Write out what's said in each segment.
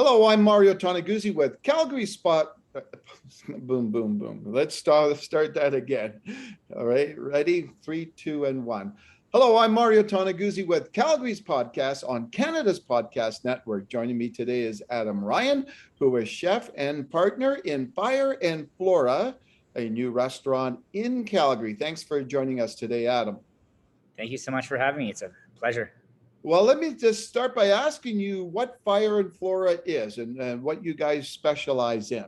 Hello, I'm Mario Toneguzzi with Calgary Spot. Boom, boom, boom. Let's start that again. All right, ready? 3, 2, and 1. Hello, I'm Mario Toneguzzi with Calgary's podcast on Canada's Podcast Network. Joining me today is Adam Ryan, who is chef and partner in Fire and Flora, a new restaurant in Calgary. Thanks for joining us today, Adam. Thank you so much for having me. It's a pleasure. Well, let me just start by asking you what Fire and Flora is and what you guys specialize in.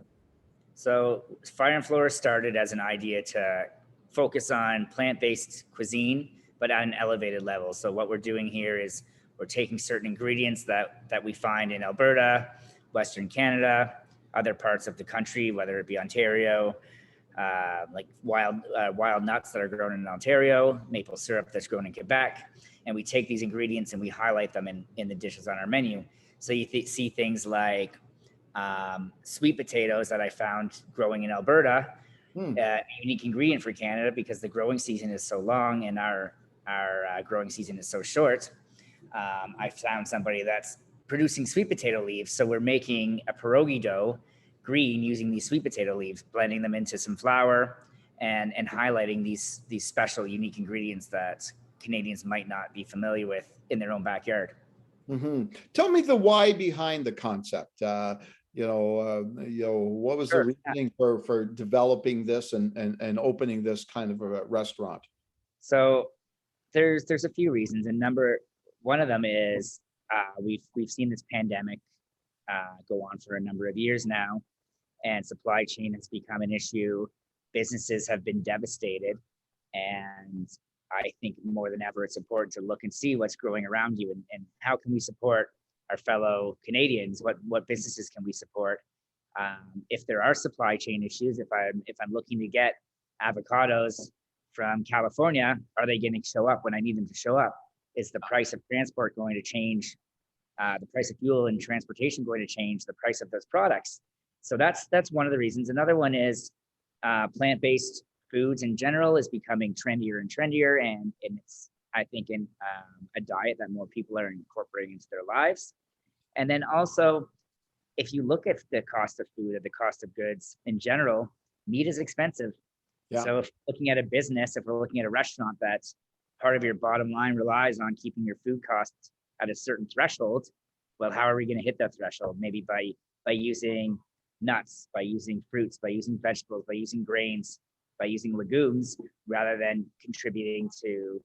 So Fire and Flora started as an idea to focus on plant-based cuisine, but at an elevated level. So what we're doing here is we're taking certain ingredients that we find in Alberta, Western Canada, other parts of the country, whether it be Ontario, like wild nuts that are grown in Ontario, maple syrup that's grown in Quebec. And we take these ingredients and we highlight them in the dishes on our menu. So you see things like sweet potatoes that I found growing in Alberta, a unique ingredient for Canada because the growing season is so long and our growing season is so short. I found somebody that's producing sweet potato leaves. So we're making a pierogi dough green using these sweet potato leaves, blending them into some flour and highlighting these special unique ingredients that Canadians might not be familiar with in their own backyard. Mm-hmm. Tell me the why behind the concept. What was the reasoning for developing this and opening this kind of a restaurant? So there's a few reasons, and one of them is we've seen this pandemic go on for a number of years now, and supply chain has become an issue. Businesses have been devastated, and I think more than ever, it's important to look and see what's growing around you and how can we support our fellow Canadians? What businesses can we support? If there are supply chain issues, if I'm looking to get avocados from California, are they going to show up when I need them to show up? Is the price of transport going to change? The price of fuel and transportation going to change the price of those products? So that's one of the reasons. Another one is plant-based foods in general is becoming trendier and trendier, and it's, I think, in a diet that more people are incorporating into their lives. And then also, if you look at the cost of food or the cost of goods in general, meat is expensive. Yeah. So if looking at a business, if we're looking at a restaurant that's part of your bottom line relies on keeping your food costs at a certain threshold, well, how are we going to hit that threshold? Maybe by using nuts, by using fruits, by using vegetables, by using grains, by using legumes, rather than contributing to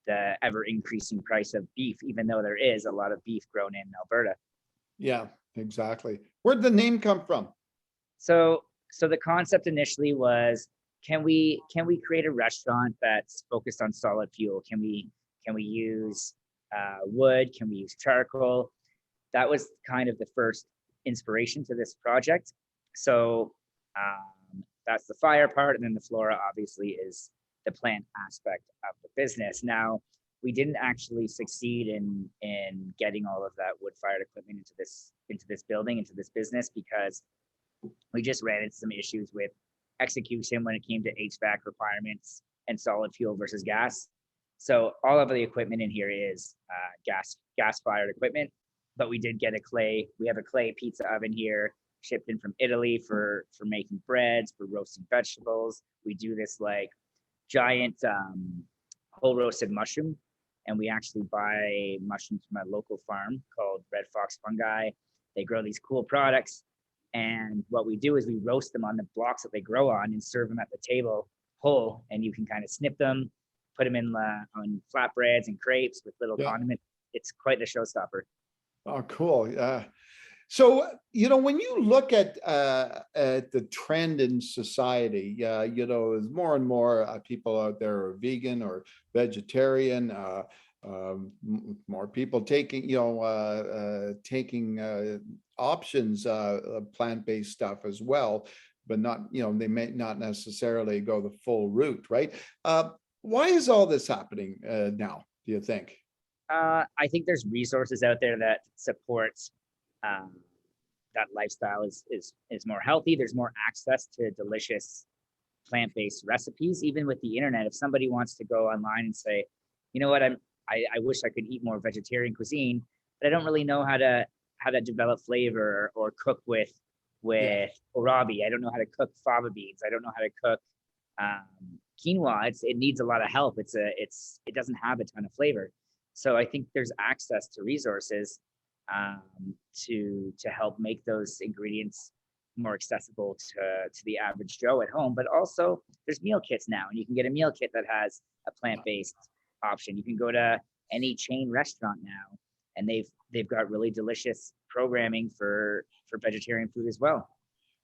the ever increasing price of beef, even though there is a lot of beef grown in Alberta. Yeah, exactly. Where'd the name come from? So the concept initially was, can we create a restaurant that's focused on solid fuel? Can we use wood? Can we use charcoal? That was kind of the first inspiration to this project. So that's the fire part, and then the Flora obviously is the plant aspect of the business. Now, we didn't actually succeed in getting all of that wood-fired equipment into this building, into this business, because we just ran into some issues with execution when it came to HVAC requirements and solid fuel versus gas. So all of the equipment in here is gas-fired equipment, but we did get we have a clay pizza oven here, shipped in from Italy for making breads, for roasting vegetables. We do this like giant whole roasted mushroom, and we actually buy mushrooms from a local farm called Red Fox Fungi. They grow these cool products, and what we do is we roast them on the blocks that they grow on and serve them at the table whole, and you can kind of snip them, put them in on flatbreads and crepes with little condiments. It's quite the showstopper. Oh, cool. Yeah. So, when you look at the trend in society, there's more and more people out there are vegan or vegetarian, more people taking options, plant-based stuff as well, but not, they may not necessarily go the full route, right? Why is all this happening now, do you think? I think there's resources out there that support that lifestyle is more healthy. There's more access to delicious plant-based recipes. Even with the internet, if somebody wants to go online and say, you know what, I wish I could eat more vegetarian cuisine, but I don't really know how to to develop flavor or cook with kohlrabi. I don't know how to cook fava beans. I don't know how to cook quinoa. It needs a lot of help. It doesn't have a ton of flavor. So I think there's access to resources to help make those ingredients more accessible to the average Joe at home. But also there's meal kits now, and you can get a meal kit that has a plant-based option. You can go to any chain restaurant now, and they've got really delicious programming for vegetarian food as well.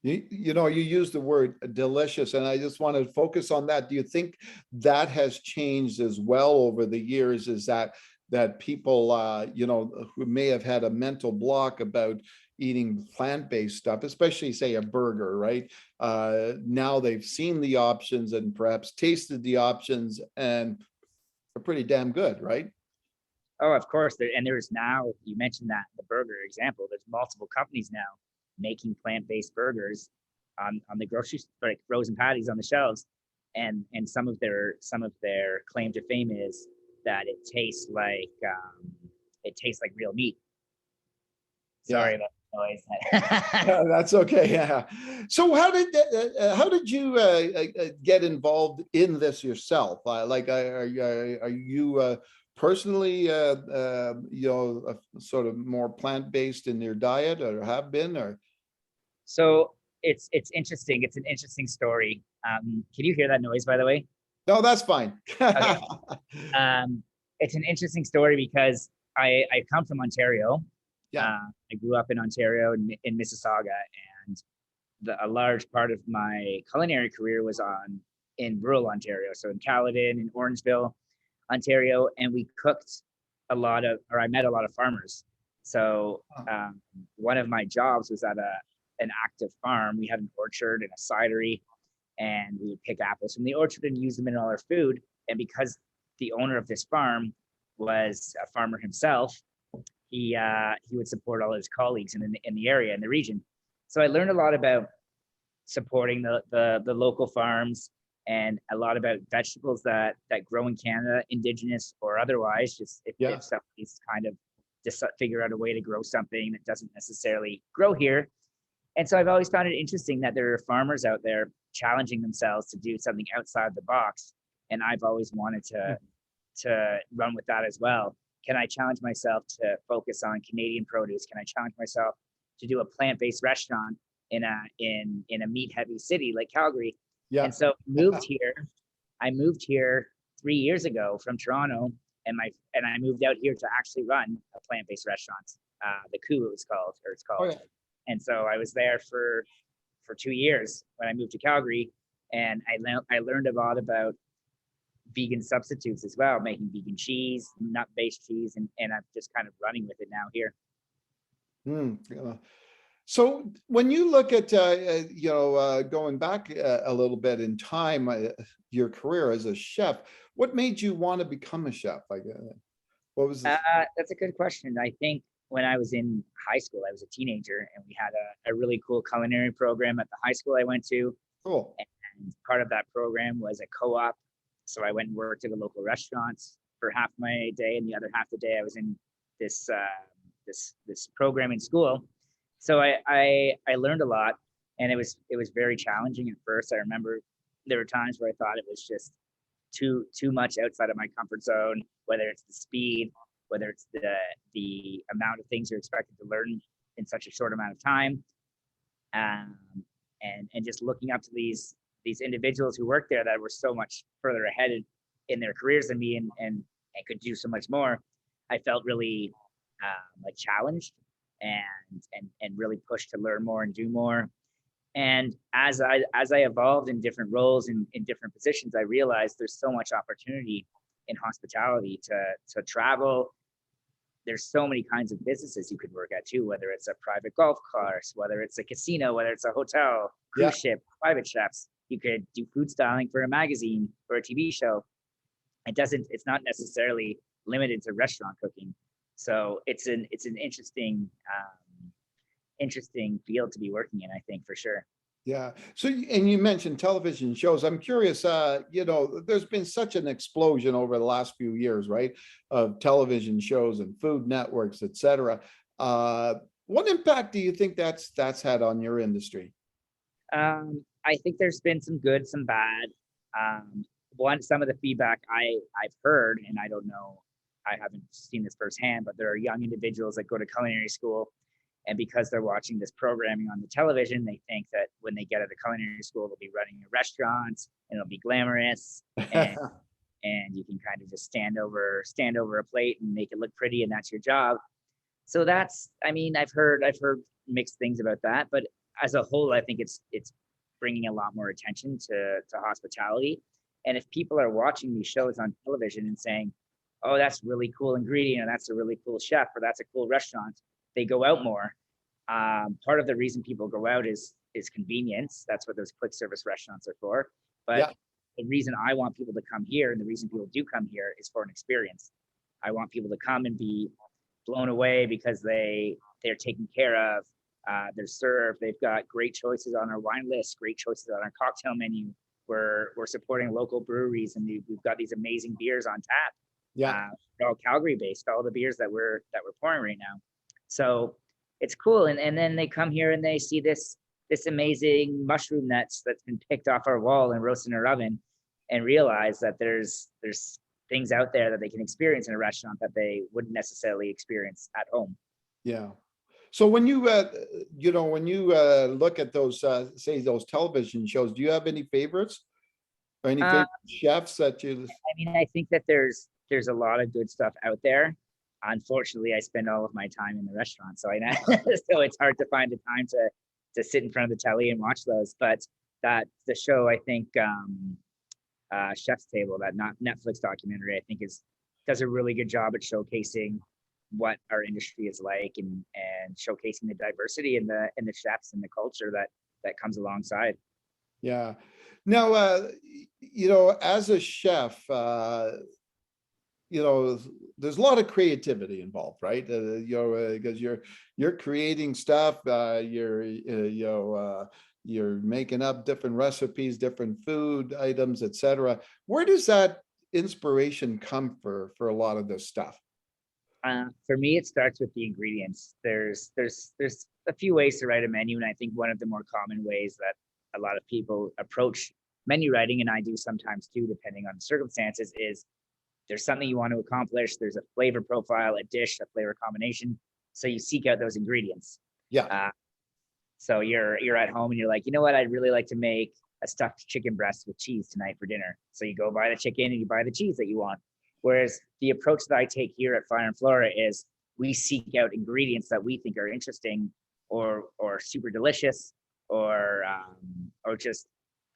You know, you use the word delicious, and I just want to focus on that. Do you think that has changed as well over the years? Is that people, you know, who may have had a mental block about eating plant-based stuff, especially say a burger, right? Now they've seen the options and perhaps tasted the options and are pretty damn good, right? Oh, of course. There's now, you mentioned that the burger example, there's multiple companies now making plant-based burgers on the grocery, like frozen patties on the shelves. And some of their claim to fame is that it tastes like real meat. Sorry about the noise. Yeah, that's okay. Yeah. So how did you get involved in this yourself? Are you personally, you know, sort of more plant-based in your diet, or have been, or? So it's interesting. It's an interesting story. Can you hear that noise, by the way? No, that's fine. Okay. It's an interesting story because I come from Ontario. Yeah. I grew up in Ontario in Mississauga, and a large part of my culinary career was in rural Ontario. So in Caledon, in Orangeville, Ontario, and we cooked I met a lot of farmers. So one of my jobs was at an active farm. We had an orchard and a cidery, and we would pick apples from the orchard and use them in all our food. And because the owner of this farm was a farmer himself, he would support all his colleagues in the area, in the region. So I learned a lot about supporting the local farms, and a lot about vegetables that grow in Canada, indigenous or otherwise, just if somebody's kind of just figure out a way to grow something that doesn't necessarily grow here. And so I've always found it interesting that there are farmers out there challenging themselves to do something outside the box. And I've always wanted to run with that as well. Can I challenge myself to focus on Canadian produce? Can I challenge myself to do a plant-based restaurant in a meat-heavy city like Calgary? Yeah. And so I moved here 3 years ago from Toronto, and I moved out here to actually run a plant-based restaurant. The Coup it's called. Oh, yeah. And so I was there for 2 years when I moved to Calgary, and I learned a lot about vegan substitutes as well, making vegan cheese, nut-based cheese, and I'm just kind of running with it now here. Yeah. So when you look at, you know, going back a little bit in time, your career as a chef, what made you want to become a chef? Like, what was this? That's a good question. I think when I was in high school, I was a teenager, and we had a really cool culinary program at the high school I went to. Cool. And part of that program was a co-op. So I went and worked at a local restaurant for half my day, and the other half the day I was in this program in school. So I learned a lot, and it was very challenging at first. I remember there were times where I thought it was just too much outside of my comfort zone, whether it's the speed, whether it's the amount of things you're expected to learn in such a short amount of time, and just looking up to these individuals who worked there that were so much further ahead in their careers than me, and could do so much more. I felt really like challenged and really pushed to learn more and do more. And as I evolved in different roles in different positions, I realized there's so much opportunity in hospitality to travel. There's so many kinds of businesses you could work at too, whether it's a private golf course, whether it's a casino, whether it's a hotel, cruise ship, private chefs. You could do food styling for a magazine or a TV show. It's not necessarily limited to restaurant cooking. So it's an interesting field to be working in, I think, for sure. Yeah. So, and you mentioned television shows. I'm curious, you know, there's been such an explosion over the last few years, right, of television shows and food networks, et cetera. What impact do you think that's had on your industry? I think there's been some good, some bad. Some of the feedback I've heard, and I don't know, I haven't seen this firsthand, but there are young individuals that go to culinary school, and because they're watching this programming on the television, they think that when they get out of culinary school, they'll be running a restaurant and it'll be glamorous, and and you can kind of just stand over a plate and make it look pretty, and that's your job. So that's, I mean, I've heard mixed things about that, but as a whole, I think it's bringing a lot more attention to hospitality. And if people are watching these shows on television and saying, "Oh, that's really cool ingredient, or that's a really cool chef, or that's a cool restaurant," they go out more. Part of the reason people go out is convenience. That's what those quick service restaurants are for. But Yeah, the reason I want people to come here, and the reason people do come here, is for an experience. I want people to come and be blown away because they're taken care of. They're served. They've got great choices on our wine list, great choices on our cocktail menu. We're supporting local breweries, and we've got these amazing beers on tap. yeah. They're all Calgary based, all the beers that we're pouring right now. So it's cool. And then they come here and they see this amazing mushroom that's been picked off our wall and roasted in our oven, and realize that there's things out there that they can experience in a restaurant that they wouldn't necessarily experience at home. Yeah. So when you when you look at those say those television shows, do you have any favorites or any Uh, favorite chefs that you? I mean, I think that there's a lot of good stuff out there. Unfortunately, I spend all of my time in the restaurant, so I know so it's hard to find the time to sit in front of the telly and watch those. But that the show, I think, Chef's Table, that not Netflix documentary, I think does a really good job at showcasing what our industry is like, and showcasing the diversity in the chefs and the culture that comes alongside. Yeah. Now, as a chef, there's a lot of creativity involved, right? Because you're creating stuff, you're making up different recipes, different food items, etc. Where does that inspiration come for a lot of this stuff? For me, it starts with the ingredients. There's a few ways to write a menu, and I think one of the more common ways that a lot of people approach menu writing, and I do sometimes too, depending on the circumstances, is there's something you want to accomplish. There's a flavor profile, a dish, a flavor combination. So you seek out those ingredients. Yeah, So you're at home and you're like, you know what? I'd really like to make a stuffed chicken breast with cheese tonight for dinner. So you go buy the chicken and you buy the cheese that you want. Whereas the approach that I take here at Fire and Flora is we seek out ingredients that we think are interesting, or super delicious, or just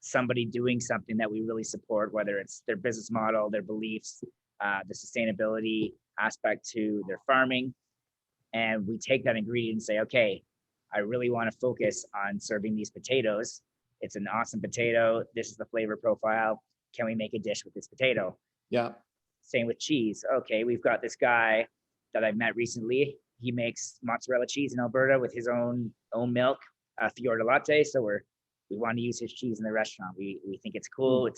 somebody doing something that we really support, whether it's their business model, their beliefs, the sustainability aspect to their farming. And we take that ingredient and say, okay, I really want to focus on serving these potatoes. It's an awesome potato. This is the flavor profile. Can we make a dish with this potato? yeah, Same with cheese. Okay, we've got this guy that I've met recently. He makes mozzarella cheese in Alberta with his own milk, Fiorda latte. So we want to use his cheese in the restaurant. We think it's cool.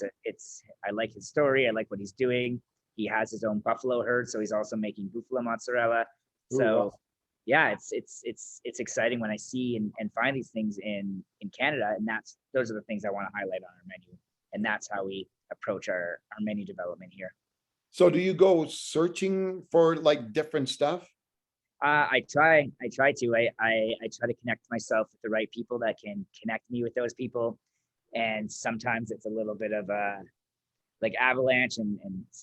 I like his story. I like what he's doing. He has his own buffalo herd, so he's also making buffalo mozzarella. Ooh, So wow. yeah, it's exciting when I see and find these things in Canada, and those are the things I want to highlight on our menu, and that's how we approach our menu development here. So do you go searching for like different stuff? I try to. I try to connect myself with the right people that can connect me with those people, and sometimes it's a little bit of a like avalanche and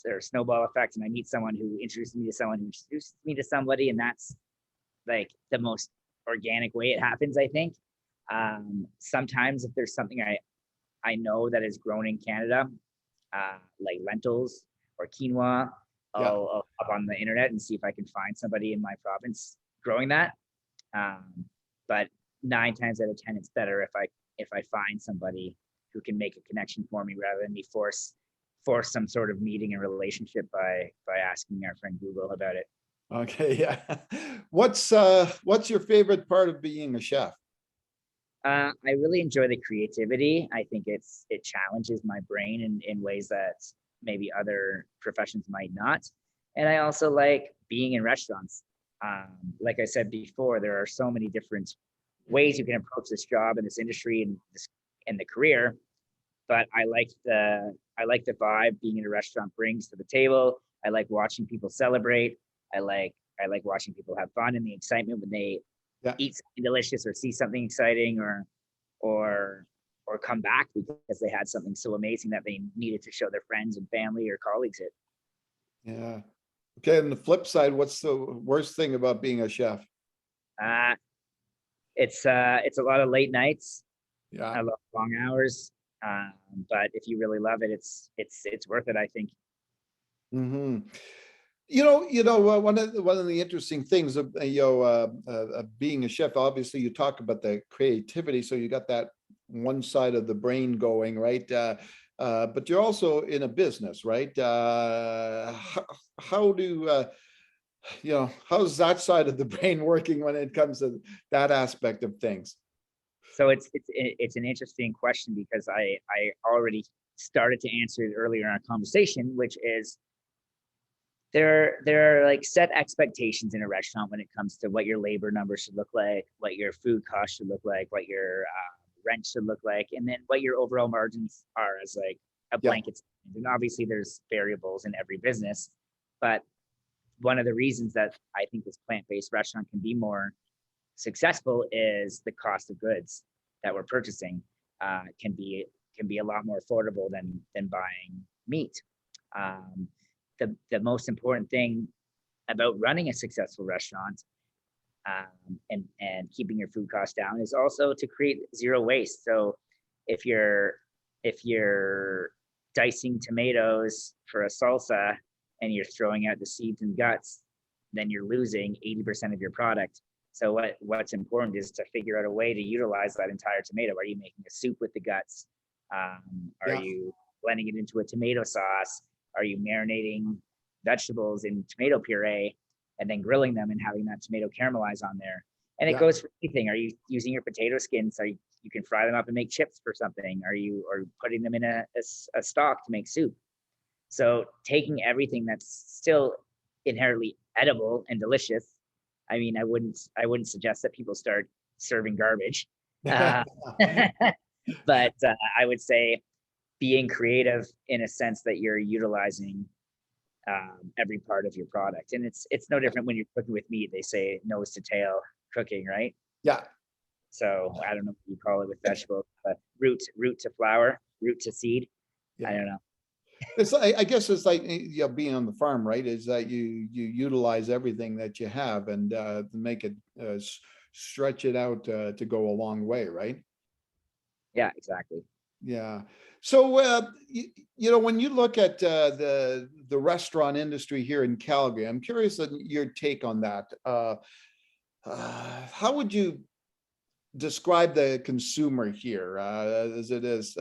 or snowball effect, and I meet someone who introduces me to someone who introduces me to somebody, and that's like the most organic way it happens, I think. Sometimes if there's something I know that is grown in Canada, like lentils or quinoa, Yeah. I'll up on the internet and see if I can find somebody in my province growing that. Um, but 9 times out of 10, it's better if I find somebody who can make a connection for me rather than me force some sort of meeting and relationship by asking our friend Google about it. Okay, yeah. What's your favorite part of being a chef? I really enjoy the creativity. I think it challenges my brain in ways that maybe other professions might not. And I also like being in restaurants. Like I said before, there are so many different ways you can approach this job and this industry and this and the career. But I like the vibe being in a restaurant brings to the table. I like watching people celebrate. I like watching people have fun and the excitement when they Yeah. eat something delicious or see something exciting or or come back because they had something so amazing that they needed to show their friends and family or colleagues it. Yeah. Okay. And the flip side, what's the worst thing about being a chef? Uh, it's a lot of late nights. Yeah. I love long hours. But if you really love it, it's worth it, I think. Hmm. One of the interesting things of being a chef, obviously, you talk about the creativity, so you got that one side of the brain going, right? But you're also in a business, right? How do how's that side of the brain working when it comes to that aspect of things? So it's an interesting question because I already started to answer it earlier in our conversation, which is there are like set expectations in a restaurant when it comes to what your labor numbers should look like, what your food cost should look like, what your rent should look like, and then what your overall margins are as like a Yeah, blanket. And obviously there's variables in every business, but one of the reasons that I think this plant-based restaurant can be more successful is the cost of goods that we're purchasing can be a lot more affordable than buying meat. Um, the most important thing about running a successful restaurant and keeping your food costs down is also to create zero waste. So if you're dicing tomatoes for a salsa and you're throwing out the seeds and guts, then you're losing 80% of your product. So what's important is to figure out a way to utilize that entire tomato. Are you making a soup with the guts? Are yeah, you blending it into a tomato sauce? Are you marinating vegetables in tomato puree and then grilling them and having that tomato caramelize on there? And it yeah, goes for anything. Are you using your potato skins? So you can fry them up and make chips for something? Are you putting them in a stock to make soup? So taking everything that's still inherently edible and delicious. I mean, I wouldn't suggest that people start serving garbage, uh, but I would say being creative in a sense that you're utilizing every part of your product, and it's no different when you're cooking with meat. They say nose to tail cooking, right? yeah. So I don't know what you call it with vegetables, but root to flower, root to seed. I Yeah. don't know. It's I guess it's like being on the farm, right? Is that you utilize everything that you have and make it stretch it out to go a long way, right? Yeah, exactly. Yeah. So when you look at the restaurant industry here in Calgary, I'm curious on your take on that. How would you describe the consumer here as it is?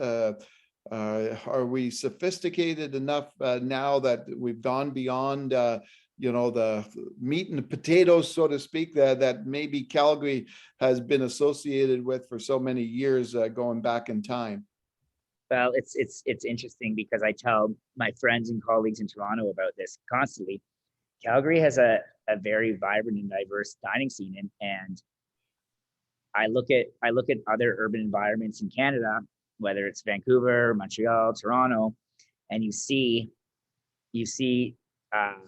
Are we sophisticated enough now that we've gone beyond, the meat and the potatoes, so to speak, that maybe Calgary has been associated with for so many years going back in time? Well, it's interesting because I tell my friends and colleagues in Toronto about this constantly. Calgary has a very vibrant and diverse dining scene, and I look at other urban environments in Canada, whether it's Vancouver, Montreal, Toronto, and you see um,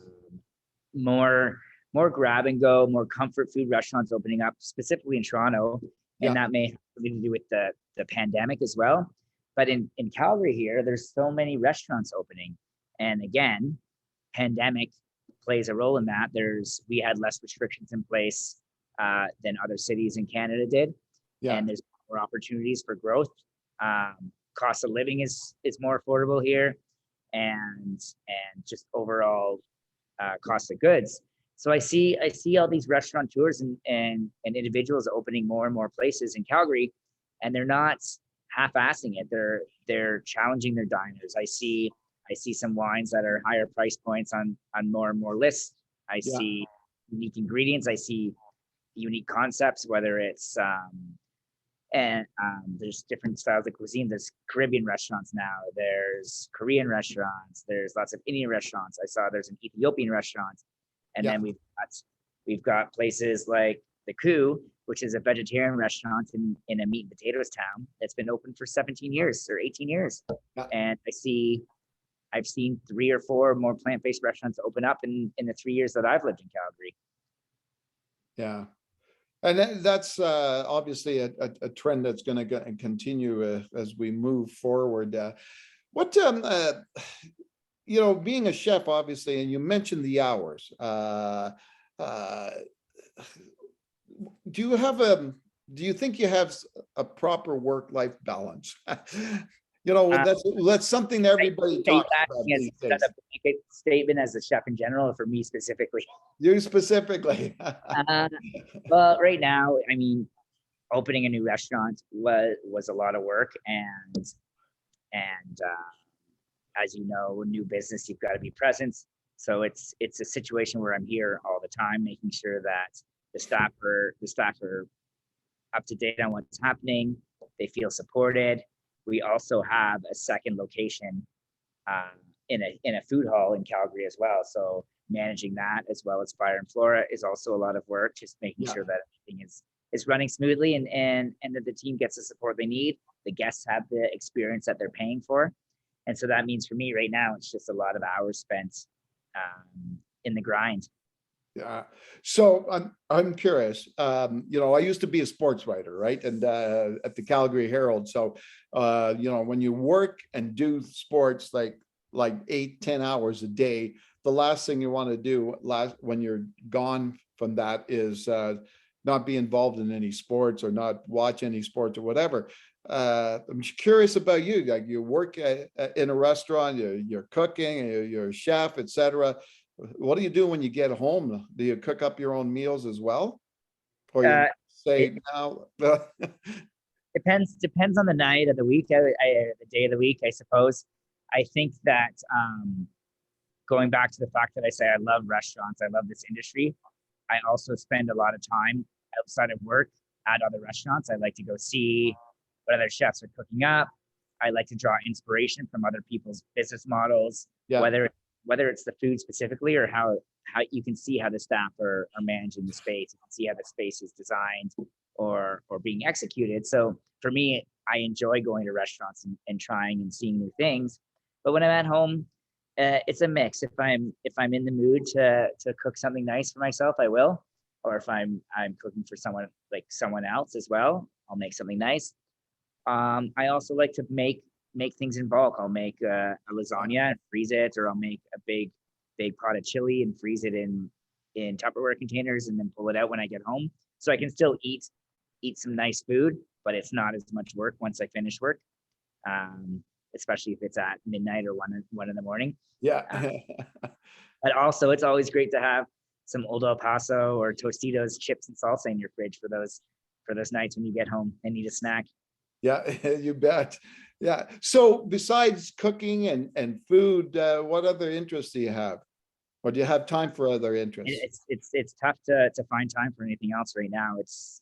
more more grab and go, more comfort food restaurants opening up, specifically in Toronto, and Yeah, that may have something to do with the pandemic as well. But in Calgary here, there's so many restaurants opening, and again, pandemic plays a role in that. We had less restrictions in place than other cities in Canada did, yeah, and there's more opportunities for growth. Cost of living is more affordable here, and just overall cost of goods. So I see all these restaurateurs and individuals opening more and more places in Calgary, and they're not half-assing it. They're challenging their diners. I see some wines that are higher price points on more and more lists. I yeah, see unique ingredients. I see unique concepts, whether it's and there's different styles of cuisine. There's Caribbean restaurants now. There's Korean restaurants. There's lots of Indian restaurants. I saw there's an Ethiopian restaurant, and yeah. then we've got We've got places like the Coup, which is a vegetarian restaurant in a meat and potatoes town that's been open for 17 years or 18 years. Yeah. And I've seen 3 or 4 more plant-based restaurants open up in the 3 years that I've lived in Calgary. Yeah. And that's obviously a trend that's going to continue as we move forward. What being a chef, obviously, and you mentioned the hours. Uh, do you think you have a proper work-life balance? That's something everybody talks about these days. Is that a blanket statement as a chef in general, or for me specifically? You specifically. Well, right now, I mean, opening a new restaurant was a lot of work, and as you know, new business, you've got to be present. So it's a situation where I'm here all the time, making sure that the staff are up to date on what's happening. They feel supported. We also have a second location in a food hall in Calgary as well. So managing that, as well as Fire and Flora, is also a lot of work. Just making sure that everything is running smoothly and that the team gets the support they need. The guests have the experience that they're paying for, and so that means for me right now, it's just a lot of hours spent in the grind. Yeah. So I'm curious. I used to be a sports writer, right? And at the Calgary Herald. So when you work and do sports like 8-10 hours a day, the last thing you want to do when you're gone from that is not be involved in any sports or not watch any sports or whatever. I'm curious about you. Like, you work in a restaurant, you're cooking, you're a chef, etc. What do you do when you get home? Do you cook up your own meals as well, or you say now? Depends on the night of the week, the day of the week, I suppose. I think that going back to the fact that I say I love restaurants, I love this industry, I also spend a lot of time outside of work at other restaurants. I like to go see what other chefs are cooking up. I like to draw inspiration from other people's business models, whether it's the food specifically, or how you can see how the staff are managing the space. You can see how the space is designed or being executed. So for me, I enjoy going to restaurants and trying and seeing new things. But when I'm at home, it's a mix. If I'm in the mood to cook something nice for myself, I will. Or if I'm cooking for someone else as well, I'll make something nice. I also like to make things in bulk. I'll make a lasagna and freeze it, or I'll make a big pot of chili and freeze it in Tupperware containers and then pull it out when I get home. So I can still eat some nice food, but it's not as much work once I finish work. Especially if it's at midnight or one in the morning. Yeah. But also, it's always great to have some Old El Paso or Tostitos chips and salsa in your fridge for those nights when you get home and need a snack. Yeah, you bet. Yeah. So besides cooking and food, what other interests do you have? Or do you have time for other interests? It's tough to find time for anything else right now. It's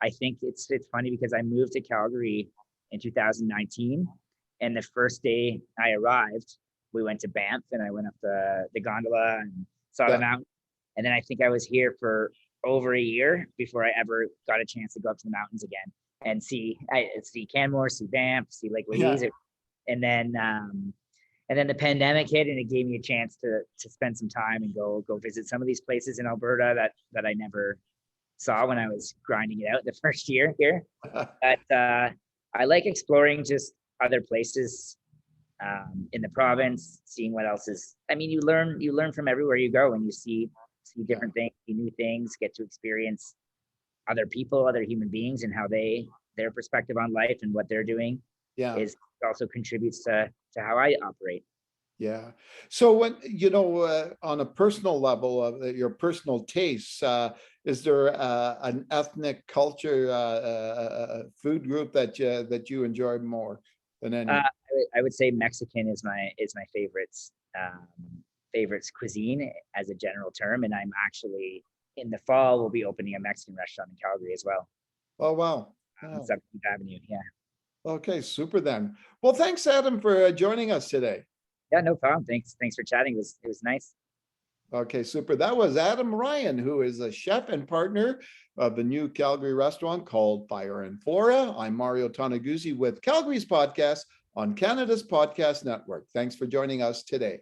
I think it's funny because I moved to Calgary in 2019, and the first day I arrived, we went to Banff, and I went up the gondola and saw the mountain. And then I think I was here for over a year before I ever got a chance to go up to the mountains again and see Canmore, see Banff, see Lake Louise. Yeah. And then the pandemic hit, and it gave me a chance to spend some time and go visit some of these places in Alberta that I never saw when I was grinding it out the first year here. But I like exploring just other places in the province, seeing what else is. I mean, you learn from everywhere you go, and you see different things, see new things, get to experience other people, other human beings, and how their perspective on life and what they're doing is also contributes to how I operate. Yeah. So when, on a personal level, your personal tastes, is there an ethnic culture, food group that you enjoy more than any? I would say Mexican is my favorites cuisine as a general term, and I'm actually in the fall we'll be opening a Mexican restaurant in Calgary as well. Oh wow! On 17th Avenue, yeah. Okay, super then. Well, thanks, Adam, for joining us today. Yeah, no problem. Thanks for chatting. It was nice. Okay, super. That was Adam Ryan, who is a chef and partner of the new Calgary restaurant called Fire and Flora. I'm Mario Toneguzzi with Calgary's podcast on Canada's Podcast Network. Thanks for joining us today.